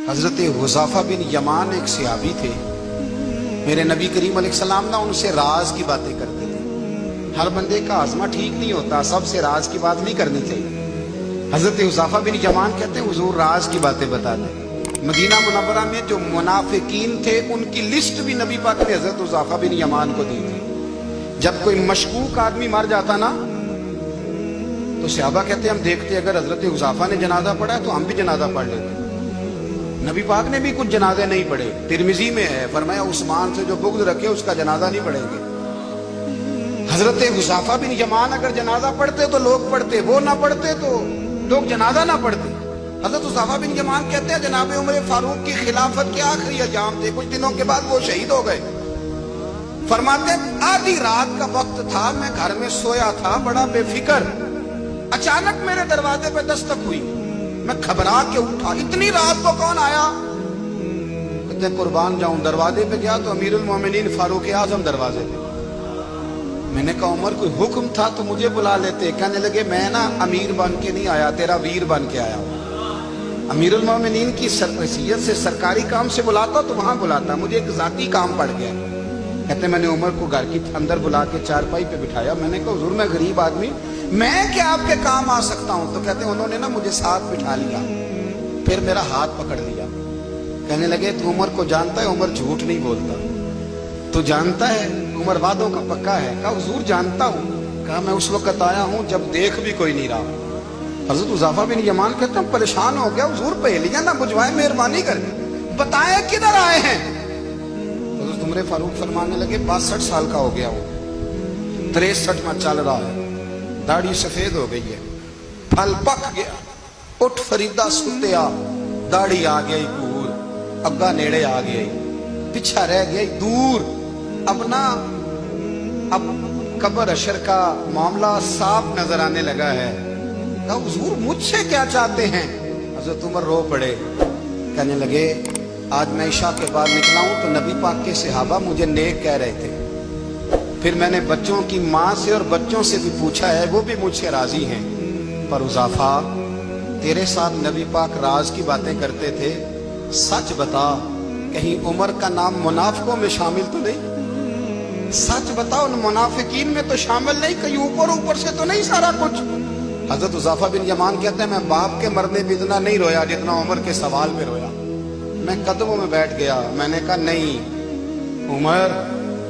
حضرت حذیفہ بن یمان ایک صحابی تھے، میرے نبی کریم علیہ السلام نا ان سے راز کی باتیں کرتے تھے۔ ہر بندے کا ہاضمہ ٹھیک نہیں ہوتا، سب سے راز کی بات نہیں کرنی چاہیے۔ حضرت حذیفہ بن یمان کہتے ہیں حضور راز کی باتیں بتا دیں۔ مدینہ منورہ میں جو منافقین تھے ان کی لسٹ بھی نبی پاک نے حضرت حذیفہ بن یمان کو دی تھی۔ جب کوئی مشکوک آدمی مر جاتا نا تو صحابہ کہتے ہیں ہم دیکھتے اگر حضرت حذیفہ نے جنازہ پڑھا ہے تو ہم بھی جنازہ پڑھ لیتے۔ نبی پاک نے بھی کچھ جنازے نہیں پڑھے، ترمذی میں ہے، فرمایا عثمان سے جو بغض رکھے اس کا جنازہ نہیں پڑھیں گے۔ حضرت حذیفہ بن یمان اگر جنازہ پڑھتے تو لوگ پڑھتے، وہ نہ پڑھتے تو لوگ جنازہ نہ پڑھتے۔ حضرت حذیفہ بن یمان کہتے ہیں جناب عمر فاروق کی خلافت کے آخری ایام تھے، کچھ دنوں کے بعد وہ شہید ہو گئے۔ فرماتے ہیں آدھی رات کا وقت تھا، میں گھر میں سویا تھا بڑا بے فکر، اچانک میرے دروازے پہ دستک ہوئی، میں گھبرا کے اٹھا، اتنی رات کو کون آیا؟ کہتے ہیں قربان جاؤں، دروازے پہ گیا تو امیر المومنین فاروق اعظم دروازے پہ۔ میں نے کہا عمر کوئی حکم تھا تو مجھے بلا لیتے۔ کہنے لگے میں نا امیر بن کے نہیں آیا، تیرا ویر بن کے آیا ہوں۔ امیر المومنین کی حیثیت سے سرکاری کام سے بلاتا تو وہاں بلاتا، مجھے ایک ذاتی کام پڑ گیا۔ کہتے میں نے عمر کو گھر کی اندر بلا کے چارپائی پہ بٹھایا، میں نے کہا حضور میں غریب آدمی، میں کیا آپ کے کام آ سکتا ہوں؟ تو کہتے ہیں انہوں نے نا مجھے ساتھ بٹھا لیا، پھر میرا ہاتھ پکڑ لیا، کہنے لگے تو عمر کو جانتا ہے؟ عمر جھوٹ نہیں بولتا، تو جانتا ہے عمر وعدوں کا پکا ہے؟ کہا حضور جانتا ہوں۔ کہا میں اس وقت آیا ہوں جب دیکھ بھی کوئی نہیں رہا۔ حضرت حذیفہ بن یمان کہتے ہیں پریشان ہو گیا، حضور پہلیاں نہ بجھوائے، مہربانی کر کے بتائیں کدھر آئے ہیں؟ حضرت عمر فاروق فرمانے لگے 62 سال کا ہو گیا ہوں، 63 میں چل رہا ہے، داڑھی سفید ہو گئی ہے، پھل پک گیا، اٹھ فریدہ ستیا، داڑھی آ گئی دور، اگا نیڑے آ گئی، پیچھا رہ گئی دور، اب قبر اشر کا معاملہ صاف نظر آنے لگا ہے۔ کہا حضور مجھ سے کیا چاہتے ہیں؟ حضرت عمر رو پڑے، کہنے لگے آج میں عشاء کے بعد نکلا ہوں تو نبی پاک کے صحابہ مجھے نیک کہہ رہے تھے، پھر میں نے بچوں کی ماں سے اور بچوں سے بھی پوچھا ہے، وہ بھی مجھ سے راضی ہیں، پر حذیفہ تیرے ساتھ نبی پاک راز کی باتیں کرتے تھے، سچ بتا کہیں عمر کا نام منافقوں میں شامل تو نہیں؟ سچ بتا ان منافقین میں تو شامل نہیں، کہیں اوپر سے تو نہیں سارا کچھ؟ حضرت حذیفہ بن یمان کہتے ہیں میں باپ کے مرنے پہ اتنا نہیں رویا جتنا عمر کے سوال پہ رویا۔ میں قدموں میں بیٹھ گیا، میں نے کہا نہیں عمر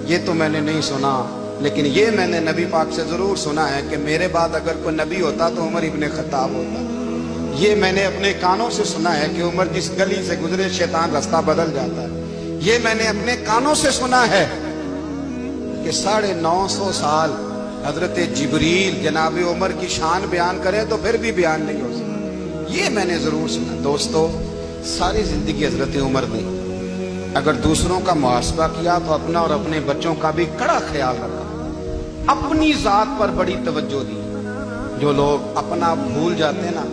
یہ تو میں نے نہیں سنا، لیکن یہ میں نے نبی پاک سے ضرور سنا ہے کہ میرے بعد اگر کوئی نبی ہوتا تو عمر ابن خطاب ہوتا۔ یہ میں نے اپنے کانوں سے سنا ہے کہ عمر جس گلی سے گزرے شیطان رستہ بدل جاتا ہے۔ یہ میں نے اپنے کانوں سے سنا ہے کہ 950 سال حضرت جبریل جناب عمر کی شان بیان کرے تو پھر بھی بیان نہیں ہو سکتا، یہ میں نے ضرور سنا۔ دوستو ساری زندگی حضرت عمر نے اگر دوسروں کا محاسبہ کیا تو اپنا اور اپنے بچوں کا بھی کڑا خیال رکھا، اپنی ذات پر بڑی توجہ دی۔ جو لوگ اپنا بھول جاتے ہیں نا،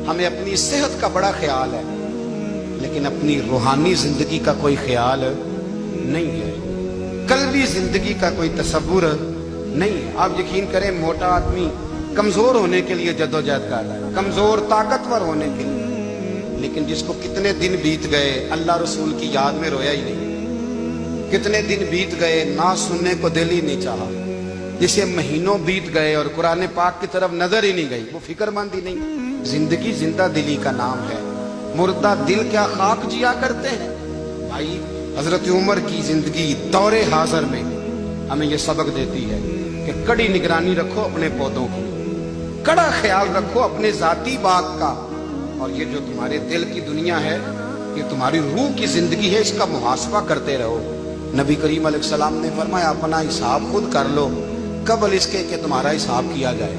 ہمیں اپنی صحت کا بڑا خیال ہے لیکن اپنی روحانی زندگی کا کوئی خیال نہیں ہے، قلبی زندگی کا کوئی تصور نہیں ہے۔ آپ یقین کریں موٹا آدمی کمزور ہونے کے لیے جدوجہد کر رہا ہے، کمزور طاقتور ہونے کے لیے، لیکن جس کو کتنے دن بیت گئے اللہ رسول کی یاد میں رویا ہی نہیں، کتنے دن بیت گئے نہ سننے کو دل ہی نہیں چاہا، جسے مہینوں بیت گئے اور قرآن پاک کی طرف نظر ہی نہیں گئی، وہ فکر مند ہی نہیں۔ زندگی زندہ دلی کا نام ہے، مردہ دل کیا خاک جیا کرتے ہیں؟ بھائی حضرت عمر کی زندگی دور حاضر میں ہمیں یہ سبق دیتی ہے کہ کڑی نگرانی رکھو اپنے پودوں کی، کڑا خیال رکھو اپنے ذاتی باغ کا، اور یہ جو تمہارے دل کی دنیا ہے یہ تمہاری روح کی زندگی ہے، اس کا محاسبہ کرتے رہو۔ نبی کریم علیہ السلام نے فرمایا اپنا حساب خود کر لو قبل اس کے کہ تمہارا حساب کیا جائے۔